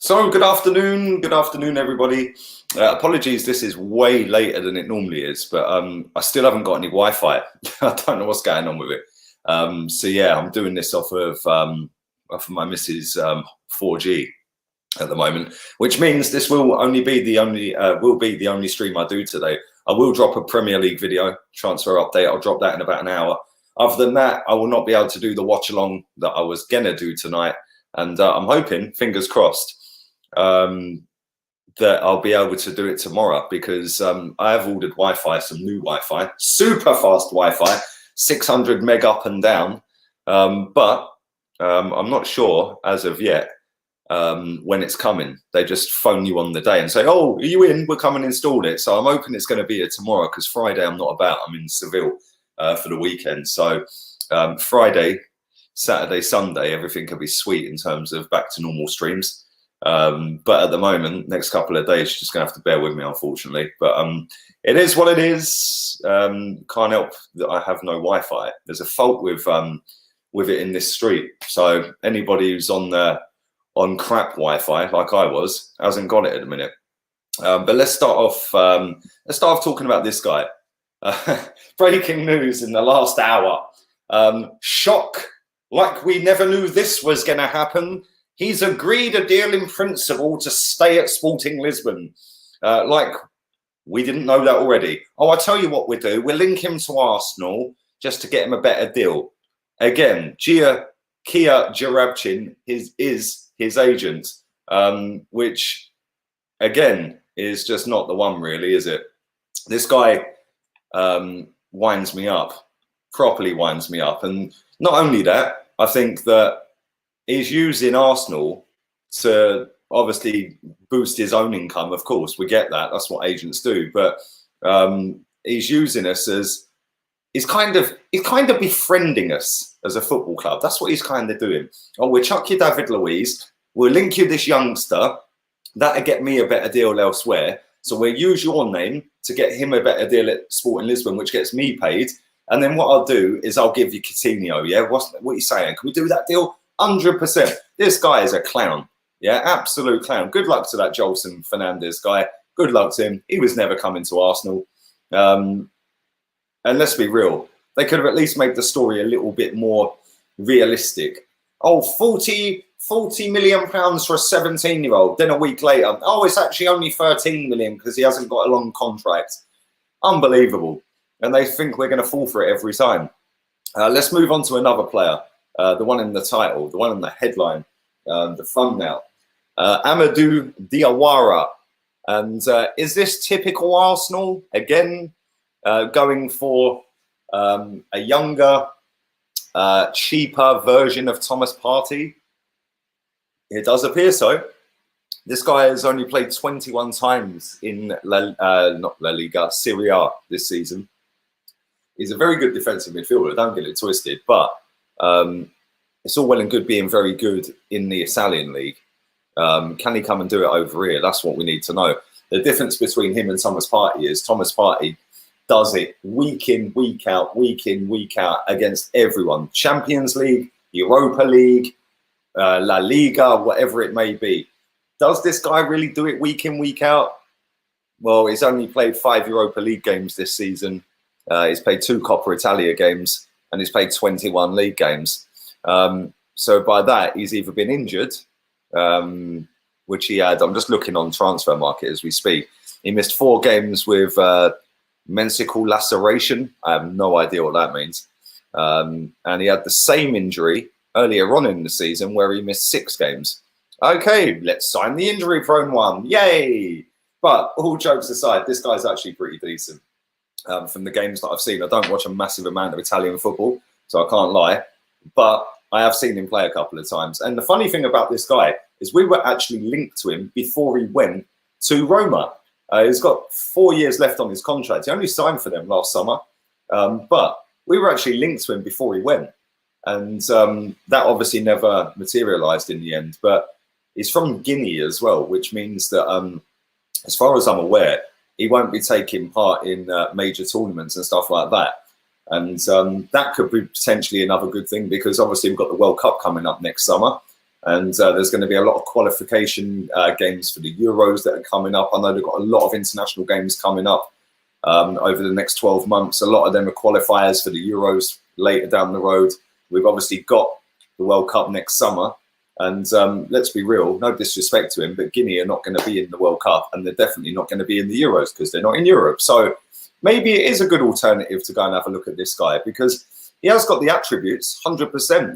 So good afternoon, everybody. Apologies, this is way later than it normally is, but I still haven't got any Wi-Fi. I don't know what's going on with it. So yeah, I'm doing this off of my missus' 4G at the moment, which means this will only be the only stream I do today. I will drop a Premier League video transfer update. I'll drop that in about an hour. Other than that, I will not be able to do the watch along that I was gonna do tonight, and I'm hoping, fingers crossed, that I'll be able to do it tomorrow, because I have ordered Wi-Fi, some new Wi-Fi, super fast Wi-Fi, 600 meg up and down, but I'm not sure as of yet when it's coming. They just phone you on the day and say, oh, are you in? We'll come and install it. So I'm hoping it's going to be here tomorrow, because Friday I'm not about. I'm in Seville for the weekend. So Friday, Saturday, Sunday, everything could be sweet in terms of back to normal streams. But at the moment, next couple of days, you're just gonna have to bear with me, unfortunately. But it is what it is. Can't help that I have no Wi-Fi. There's a fault with it in this street. So anybody who's on crap Wi-Fi, like I was, hasn't got it at the minute. But let's start off talking about this guy. Breaking news in the last hour. Shock, like we never knew this was gonna happen. He's agreed a deal in principle to stay at Sporting Lisbon. Like we didn't know that already. Oh, I'll tell you what we'll do. We'll link him to Arsenal just to get him a better deal. Again, Kia Jarabchin is his agent, which, again, is just not the one, really, is it? This guy winds me up, properly winds me up. And not only that, I think that he's using Arsenal to obviously boost his own income. Of course, we get that. That's what agents do. But he's using us as he's kind of befriending us as a football club. That's what he's kind of doing. Oh, we'll chuck you David Luiz. We'll link you this youngster. That'll get me a better deal elsewhere. So we'll use your name to get him a better deal at Sporting Lisbon, which gets me paid. And then what I'll do is I'll give you Coutinho. Yeah, what are you saying? Can we do that deal? 100%. This guy is a clown. Yeah, absolute clown. Good luck to that Gelson Martins guy. Good luck to him. He was never coming to Arsenal. And let's be real, they could have at least made the story a little bit more realistic. Oh, 40 million pounds for a 17-year-old. Then a week later, oh, it's actually only 13 million because he hasn't got a long contract. Unbelievable. And they think we're going to fall for it every time. Let's move on to another player. The one in the title, the one in the headline, the thumbnail. Amadou Diawara. And is this typical Arsenal? Again, going for a younger, cheaper version of Thomas Partey? It does appear so. This guy has only played 21 times in not La Liga, Serie A this season. He's a very good defensive midfielder, don't get it twisted, but it's all well and good being very good in the Italian league. Can he come and do it over here? That's what we need to know. The difference between him and Thomas Partey is Thomas Partey does it week in, week out against everyone. Champions League, Europa League, La Liga, whatever it may be. Does this guy really do it week in, week out? Well, he's only played 5 Europa League games this season. He's played 2 Coppa Italia games, and he's played 21 league games. So by that, he's either been injured, which he had. I'm just looking on transfer market as we speak. He missed 4 games with meniscal laceration. I have no idea what that means. And he had the same injury earlier on in the season where he missed 6 games. Okay, let's sign the injury-prone one. Yay! But all jokes aside, this guy's actually pretty decent. From the games that I've seen, I don't watch a massive amount of Italian football, so I can't lie. But I have seen him play a couple of times. And the funny thing about this guy is we were actually linked to him before he went to Roma. He's got 4 years left on his contract. He only signed for them last summer. But we were actually linked to him before he went. And that obviously never materialised in the end. But he's from Guinea as well, which means that, as far as I'm aware, he won't be taking part in major tournaments and stuff like that. And that could be potentially another good thing, because obviously we've got the World Cup coming up next summer. And there's going to be a lot of qualification games for the Euros that are coming up. I know they've got a lot of international games coming up over the next 12 months. A lot of them are qualifiers for the Euros later down the road. We've obviously got the World Cup next summer. And let's be real, no disrespect to him, but Guinea are not going to be in the World Cup, and they're definitely not going to be in the Euros because they're not in Europe. So maybe it is a good alternative to go and have a look at this guy, because he has got the attributes, 100%.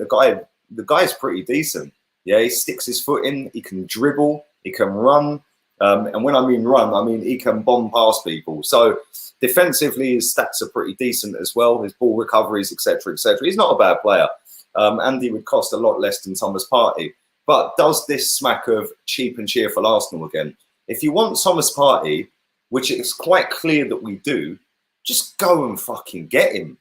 The guy's pretty decent. Yeah, he sticks his foot in, he can dribble, he can run. And when I mean run, I mean he can bomb past people. So defensively, his stats are pretty decent as well. His ball recoveries, etc., etc. He's not a bad player. And he would cost a lot less than Thomas Partey. But does this smack of cheap and cheerful Arsenal again? If you want Thomas Partey, which it's quite clear that we do, just go and fucking get him.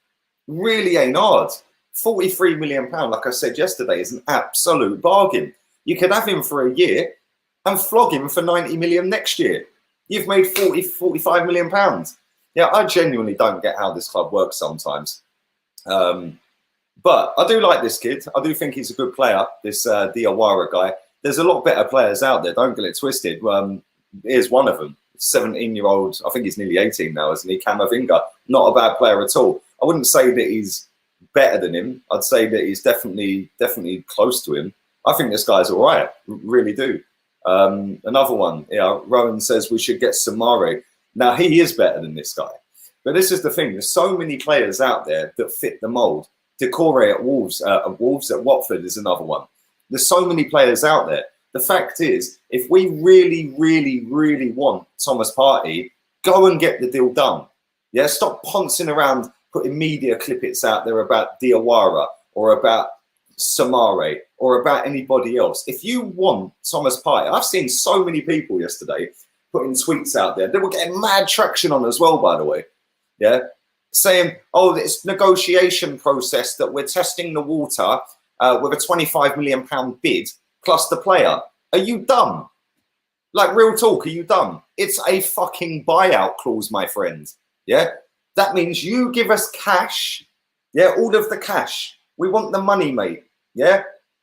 Really ain't hard. £43 million, like I said yesterday, is an absolute bargain. You could have him for a year and flog him for 90 million next year. You've made £45 million. Yeah, I genuinely don't get how this club works sometimes. But I do like this kid. I do think he's a good player, this Diawara guy. There's a lot better players out there, don't get it twisted. Here's one of them, 17-year-old, I think he's nearly 18 now, isn't he? Camavinga, not a bad player at all. I wouldn't say that he's better than him. I'd say that he's definitely close to him. I think this guy's all right, really do. Another one, Rowan says we should get Samare. Now, he is better than this guy. But this is the thing. There's so many players out there that fit the mould. Decore at Wolves, at Watford is another one. There's so many players out there. The fact is, if we really, really, really want Thomas Partey, go and get the deal done. Yeah, stop poncing around, putting media clippets out there about Diawara or about Samare or about anybody else. If you want Thomas Partey, I've seen so many people yesterday putting tweets out there. They were getting mad traction on as well, by the way. Yeah. Saying, oh, it's negotiation process that we're testing the water with a £25 million bid plus the player. Are you dumb? Like, real talk, are you dumb? It's a fucking buyout clause, my friend. Yeah? That means you give us cash. Yeah, all of the cash. We want the money, mate. Yeah?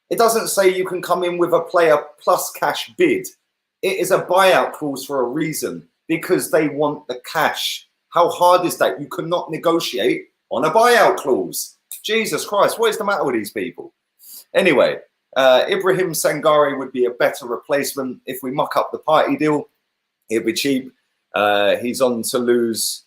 It doesn't say you can come in with a player plus cash bid. It is a buyout clause for a reason, because they want the cash. How hard is that? You cannot negotiate on a buyout clause. Jesus Christ, what is the matter with these people? Anyway, Ibrahim Sangare would be a better replacement. If we muck up the Partey deal, it'd be cheap. He's on Toulouse.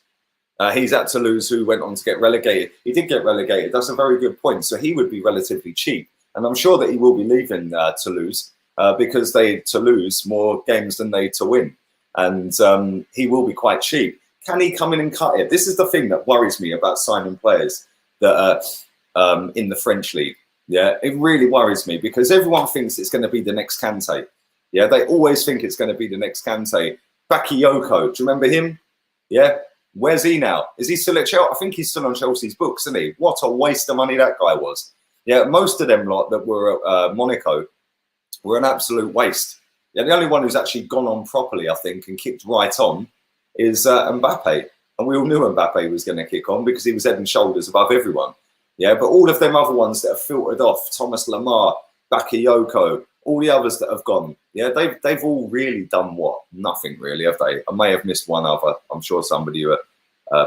He's at Toulouse, who went on to get relegated. He did get relegated. That's a very good point. So he would be relatively cheap. And I'm sure that he will be leaving Toulouse because they to lose more games than they to win. And he will be quite cheap. Can he come in and cut it? This is the thing that worries me about signing players that are in the French league. Yeah, it really worries me because everyone thinks it's going to be the next Kante. Yeah, they always think it's going to be the next Kante. Bakayoko, do you remember him? Yeah, where's he now? Is he still at Chelsea? I think he's still on Chelsea's books, isn't he? What a waste of money that guy was. Yeah, most of them lot that were at Monaco were an absolute waste. Yeah, the only one who's actually gone on properly, I think, and kicked right on is Mbappe. And we all knew Mbappe was going to kick on because he was head and shoulders above everyone. Yeah, but all of them other ones that have filtered off, Thomas Lemar, Bakayoko, all the others that have gone, yeah, they've all really done what? Nothing really, have they? I may have missed one other. I'm sure somebody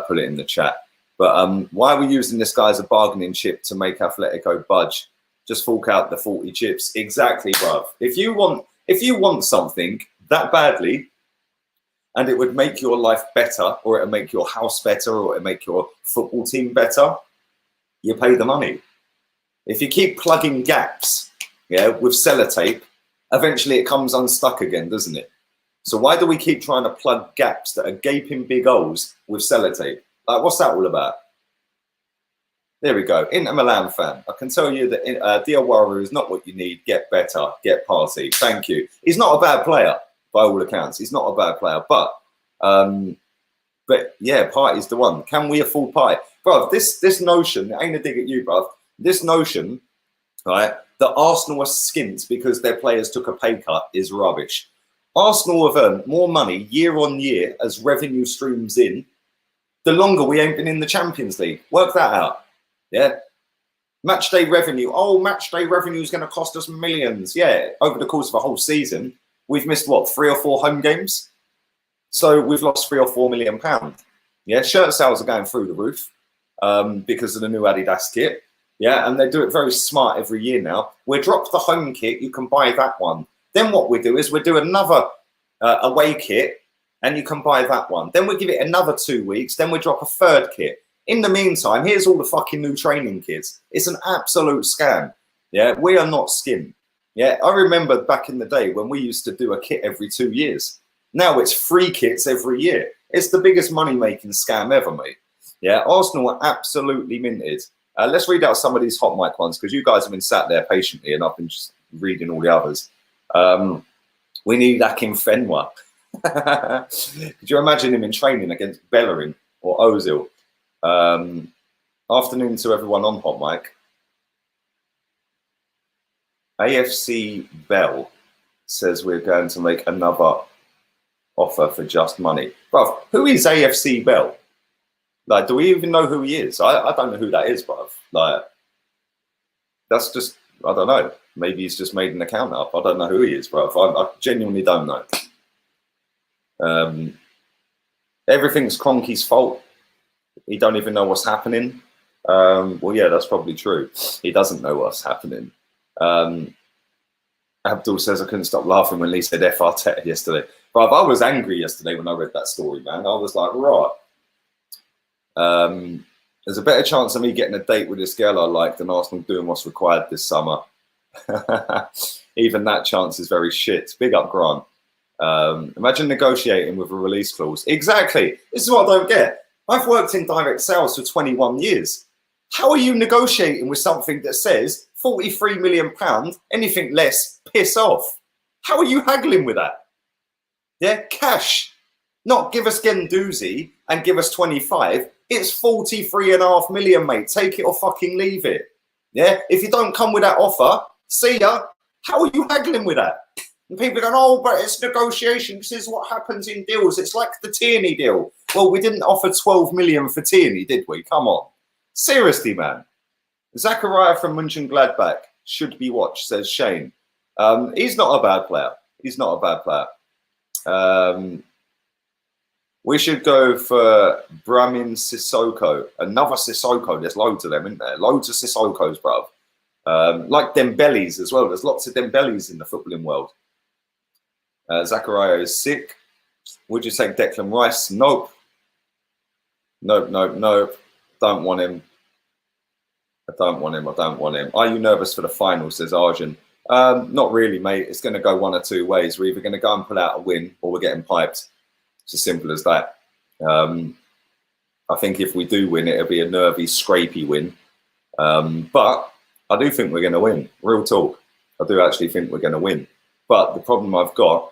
put it in the chat. But why are we using this guy as a bargaining chip to make Atletico budge? Just fork out the 40 chips. Exactly, bruv. If you want something that badly, and it would make your life better, or it would make your house better, or it would make your football team better, you pay the money. If you keep plugging gaps, yeah, with sellotape, eventually it comes unstuck again, doesn't it? So why do we keep trying to plug gaps that are gaping big holes with sellotape? Like, what's that all about? There we go. Inter Milan fan. I can tell you that Diawara is not what you need. Get better. Get Partey. Thank you. He's not a bad player, by all accounts. He's not a bad player. But yeah, Partey's the one. Can we afford Partey? Bro, this notion, ain't a dig at you, bro. This notion, right, that Arsenal are skint because their players took a pay cut is rubbish. Arsenal have earned more money year on year as revenue streams in, the longer we ain't been in the Champions League. Work that out. Yeah. Match day revenue. Oh, match day revenue is going to cost us millions. Yeah, over the course of a whole season, we've missed what, 3 or 4 home games? So we've lost £3 or £4 million. Yeah, shirt sales are going through the roof because of the new Adidas kit. Yeah, and they do it very smart every year now. We drop the home kit, you can buy that one. Then what we do is we do another away kit, and you can buy that one. Then we give it another 2 weeks, then we drop a third kit. In the meantime, here's all the fucking new training kits. It's an absolute scam. Yeah, we are not skin. Yeah, I remember back in the day when we used to do a kit every 2 years. Now it's 3 kits every year. It's the biggest money-making scam ever, mate. Yeah, Arsenal are absolutely minted. Let's read out some of these hot mic ones because you guys have been sat there patiently and I've been just reading all the others. We need Akin Fenwa. Could you imagine him in training against Bellerin or Ozil? Afternoon to everyone on hot mic. AFC Bell says we're going to make another offer for just money. Bruv, who is AFC Bell? Like, do we even know who he is? I don't know who that is, bruv. Like, that's just, I don't know. Maybe he's just made an account up. I don't know who he is, bruv. I genuinely don't know. Everything's Cronky's fault. He don't even know what's happening. Well, yeah, that's probably true. He doesn't know what's happening. Abdul says I couldn't stop laughing when Lee said F. Arteta yesterday. Bruv, I was angry yesterday when I read that story, man. I was like, right. There's a better chance of me getting a date with this girl I like than Arsenal doing what's required this summer. Even that chance is very shit. Big up, Grant. Imagine negotiating with a release clause. Exactly. This is what I don't get. I've worked in direct sales for 21 years. How are you negotiating with something that says £43 million, anything less, piss off? How are you haggling with that? Yeah, cash. Not give us Gendouzi and give us 25. It's 43.5 million, mate. Take it or fucking leave it. Yeah, if you don't come with that offer, see ya. How are you haggling with that? And people are going, oh, but it's negotiation. This is what happens in deals. It's like the Tierney deal. Well, we didn't offer 12 million for Tierney, did we? Come on. Seriously, man. Zachariah from Mönchengladbach should be watched, says Shane. He's not a bad player. He's not a bad player. We should go for Brahmin Sissoko. Another Sissoko. There's loads of them, isn't there? Loads of Sissokos, bruv. Like Dembélés as well. There's lots of Dembélés in the footballing world. Zachariah is sick. Would you take Declan Rice? Nope. Nope, nope, nope. Don't want him. I don't want him. I don't want him. Are you nervous for the final, says Arjun. Not really, mate. It's going to go one or two ways. We're either going to go and pull out a win or we're getting piped. It's as simple as that. I think if we do win, it'll be a nervy, scrapey win. But I do think we're going to win. Real talk. I do actually think we're going to win. But the problem I've got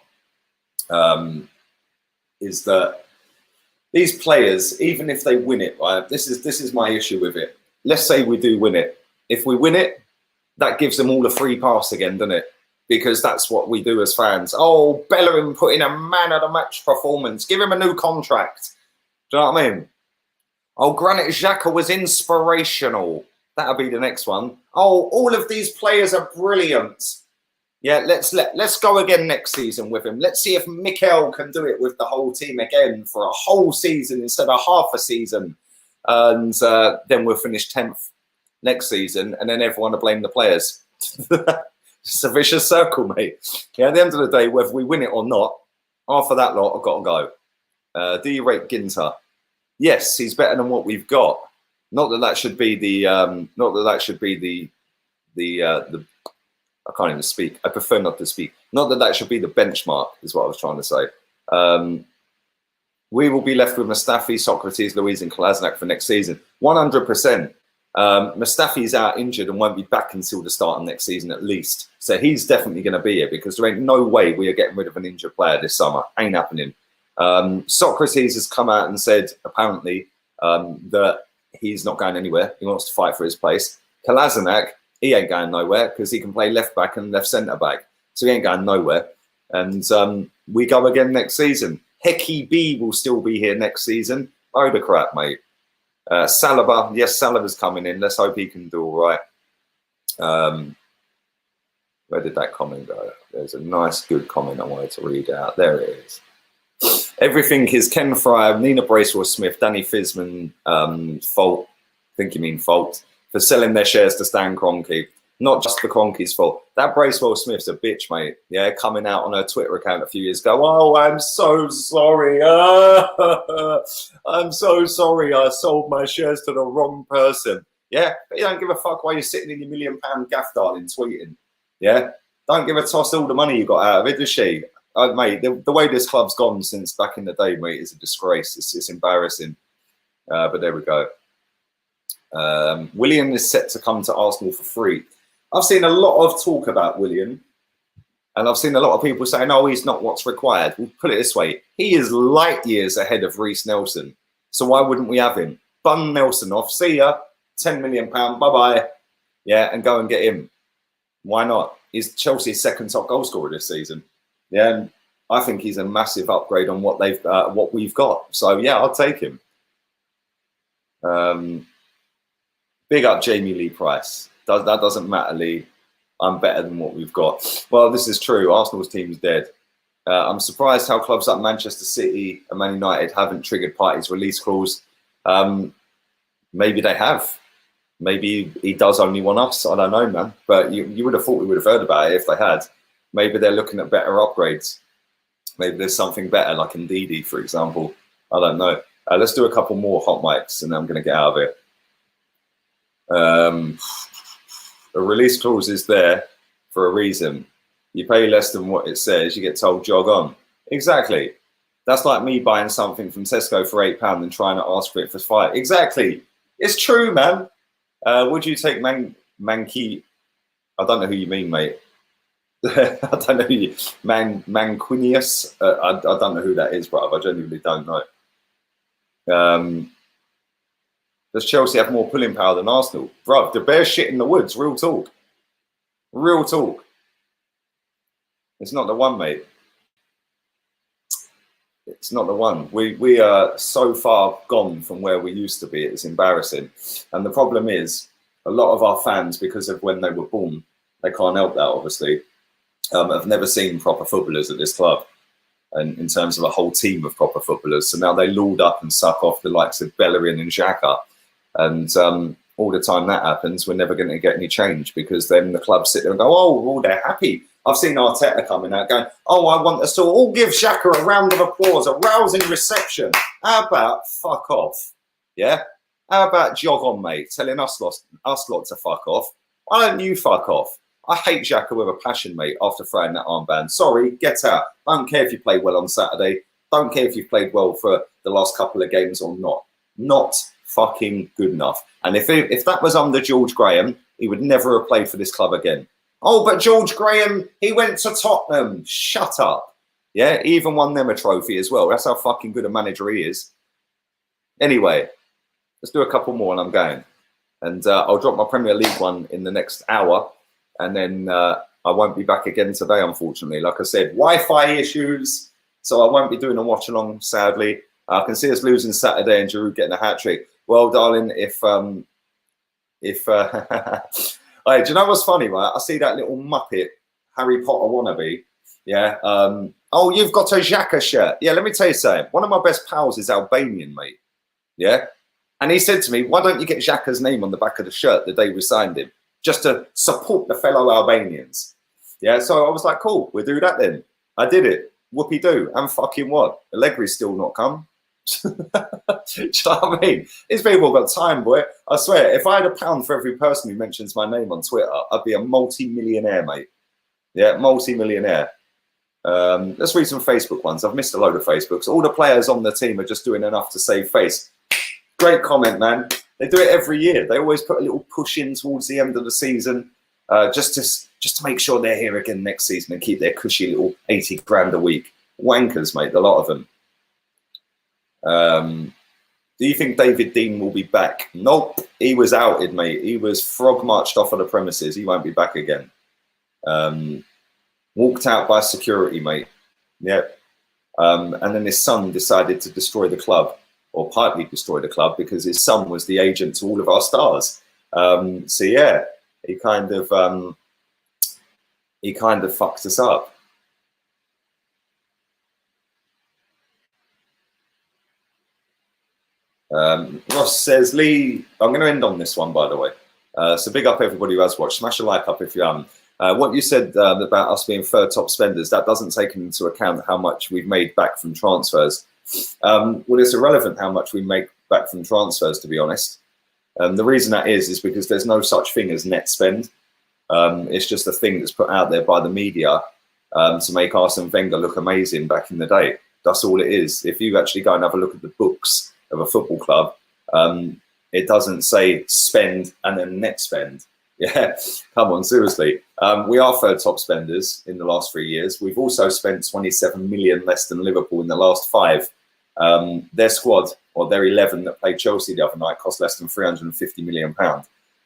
is that these players, even if they win it, right? This is my issue with it. Let's say we do win it. If we win it, that gives them all a free pass again, doesn't it? Because that's what we do as fans. Oh, Bellerin put in a man of the match performance. Give him a new contract. Do you know what I mean? Oh, Granit Xhaka was inspirational. That'll be the next one. Oh, all of these players are brilliant. Yeah, let's go again next season with him. Let's see if Mikel can do it with the whole team again for a whole season instead of half a season. And then we'll finish 10th next season, and then everyone will blame the players. It's a vicious circle, mate. Yeah, at the end of the day, whether we win it or not, after that lot, I've got to go. Do you rate Ginter? Yes, he's better than what we've got. Not that that should be the. Not that that should be the. I can't even speak. I prefer not to speak. Not that that should be the benchmark, is what I was trying to say. We will be left with Mustafi, Socrates, Luiz, and Kolasinac for next season. 100%. Mustafi's out injured and won't be back until the start of next season at least. So he's definitely going to be here because there ain't no way we are getting rid of an injured player this summer. Ain't happening. Socrates has come out and said, apparently, that he's not going anywhere. He wants to fight for his place. Kolasinac, he ain't going nowhere because he can play left back and left centre back. So he ain't going nowhere. And we go again next season. Hecky B will still be here next season. Oh, the crap, mate. Saliba, yes, Saliba's coming in. Let's hope he can do all right. Where did that comment go? There's a nice, good comment I wanted to read out. There it is. Everything is Ken Fry, Nina Bracewell-Smith, Danny Fisman fault. I think you mean fault for selling their shares to Stan Kroenke. Not just the Kroenke's fault. That Bracewell-Smith's a bitch, mate. Yeah, coming out on her Twitter account a few years ago. Oh, I'm so sorry. I'm so sorry. I sold my shares to the wrong person. Yeah, but you don't give a fuck why you're sitting in your £1 million gaff, darling, tweeting. Yeah, don't give a toss all the money you got out of it, does she? Mate, the way this club's gone since back in the day, mate, is a disgrace. It's embarrassing. But there we go. Willian is set to come to Arsenal for free. I've seen a lot of talk about Willian, and I've seen a lot of people saying, "Oh, he's not what's required." We'll put it this way: he is light years ahead of Reece Nelson. So why wouldn't we have him? Bun Nelson off. See ya. £10 million. Bye bye. Yeah, and go and get him. Why not? He's Chelsea's second top goal scorer this season. Yeah, and I think he's a massive upgrade on what we've got. So yeah, I'll take him. Big up Jamie Lee Price. That doesn't matter, Lee. I'm better than what we've got. Well, this is true. Arsenal's team is dead. I'm surprised how clubs like Manchester City and Man United haven't triggered Partey's release clause. Maybe they have. Maybe he does only want us. I don't know, man. But you would have thought we would have heard about it if they had. Maybe they're looking at better upgrades. Maybe there's something better, like Ndidi, for example. I don't know. Let's do a couple more hot mics, and then I'm going to get out of it. The release clause is there for a reason. You pay less than what it says, you get told jog on. Exactly. That's like me buying something from Tesco for £8 and trying to ask for it for £5. Exactly. It's true, man. Would you take Manky? I don't know who you mean, mate. I don't know who you Manquinius. I don't know who that is, bruv. I genuinely don't know. Does Chelsea have more pulling power than Arsenal? Bruv, the bear shit in the woods. Real talk. Real talk. It's not the one, mate. It's not the one. We are so far gone from where we used to be. It's embarrassing. And the problem is, a lot of our fans, because of when they were born, they can't help that, obviously, have never seen proper footballers at this club. And in terms of a whole team of proper footballers. So now they lord up and suck off the likes of Bellerin and Xhaka. And all the time that happens, we're never going to get any change, because then the club sit there and go, oh, well, they're happy. I've seen Arteta coming out going, oh, I want us to all give Xhaka a round of applause, a rousing reception. How about fuck off? Yeah? How about jog on, mate, telling us lot to fuck off? Why don't you fuck off? I hate Xhaka with a passion, mate, after throwing that armband. Sorry, get out. Don't care if you played well on Saturday. Don't care if you played well for the last couple of games or not. Not fucking good enough. And if that was under George Graham, he would never have played for this club again. Oh, but George Graham, he went to Tottenham. Shut up. Yeah, he even won them a trophy as well. That's how fucking good a manager he is. Anyway, let's do a couple more and I'm going. And I'll drop my Premier League one in the next hour. And then I won't be back again today, unfortunately. Like I said, Wi-Fi issues. So I won't be doing a watch along, sadly. I can see us losing Saturday and Giroud getting a hat-trick. Well, darling, if hey, do you know what's funny, right? I see that little Muppet Harry Potter wannabe. Yeah. Oh, you've got a Xhaka shirt. Yeah, let me tell you something. One of my best pals is Albanian, mate. Yeah. And he said to me, why don't you get Xhaka's name on the back of the shirt the day we signed him? Just to support the fellow Albanians. Yeah. So I was like, cool, we'll do that then. I did it. Whoopie-doo. And fucking what? Allegri's still not come. Do you know what I mean? These people have got time, boy. I swear, if I had £1 for every person who mentions my name on Twitter, I'd be a multi-millionaire, mate. Yeah, multi-millionaire. Let's read some Facebook ones. I've missed a load of Facebooks. All the players on the team are just doing enough to save face. Great comment, man. They do it every year. They always put a little push in towards the end of the season, just to make sure they're here again next season and keep their cushy little 80 grand a week. Wankers, mate, a lot of them. Do you think David Dean will be back? Nope, he was outed, mate. He was frog marched off of the premises. He won't be back again. Walked out by security, mate. Yep. And then his son decided to destroy the club, or partly destroy the club, because his son was the agent to all of our stars. So yeah, he kind of fucks us up. Ross says, Lee, I'm going to end on this one, by the way. So big up everybody who has watched. Smash a like up if you haven't. What you said about us being third top spenders, that doesn't take into account how much we've made back from transfers. Well, it's irrelevant how much we make back from transfers, to be honest. The reason that is because there's no such thing as net spend. It's just a thing that's put out there by the media to make Arsene Wenger look amazing back in the day. That's all it is. If you actually go and have a look at the books of a football club, it doesn't say spend and then net spend. Yeah, come on, seriously. We are third top spenders in the last 3 years. We've also spent 27 million less than Liverpool in the last 5. Their squad, or their 11 that played Chelsea the other night, cost less than £350 million.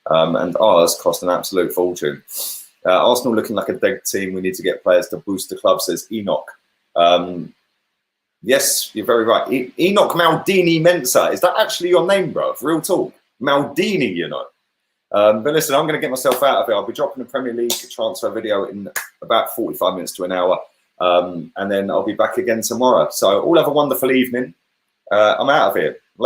And ours cost an absolute fortune. Arsenal looking like a dead team. We need to get players to boost the club, says Enoch. Yes, you're very right. Enoch Maldini Mensa. Is that actually your name, bro? Real talk. Maldini, you know. But listen, I'm going to get myself out of it. I'll be dropping a Premier League transfer video in about 45 minutes to an hour. And then I'll be back again tomorrow. So all have a wonderful evening. I'm out of here.